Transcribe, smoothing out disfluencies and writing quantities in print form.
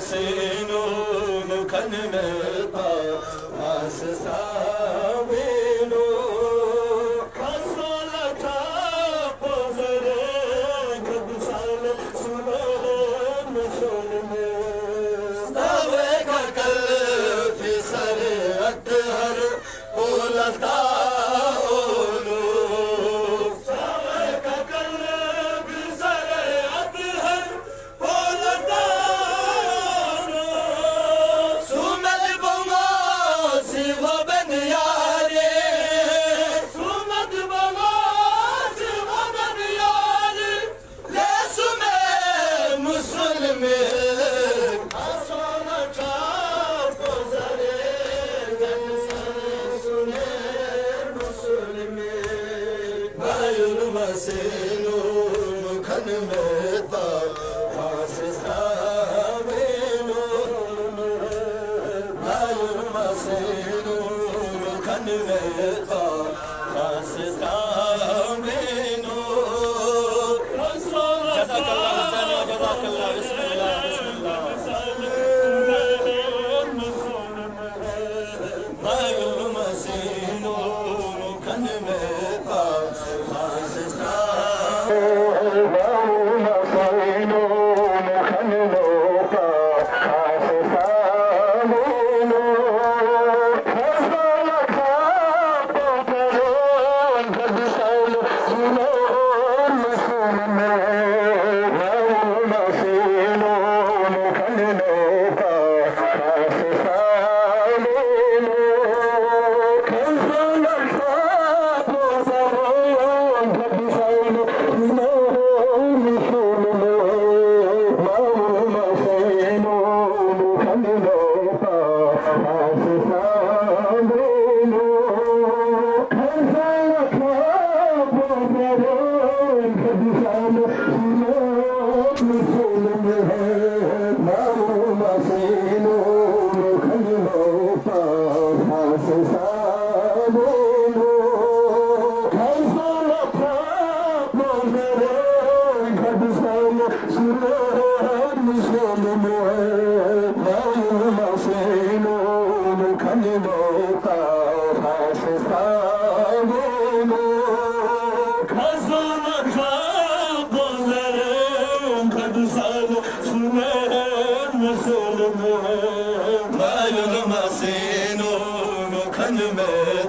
مسینگنو مکن میں پاس ساوینو کھسو لکھا پوزرے گدسال سنر مشون میں ستاوے کا کل فی سر اتہر پولتا مسینگنو مکن میں پاس ساوینو مسینگنو مکن میں پاس ساوینو جزاک اللہ حسین جزاک اللہ بسم اللہ بسم اللہ مسینگنو مکن میں پاس مسینگنو مکن میں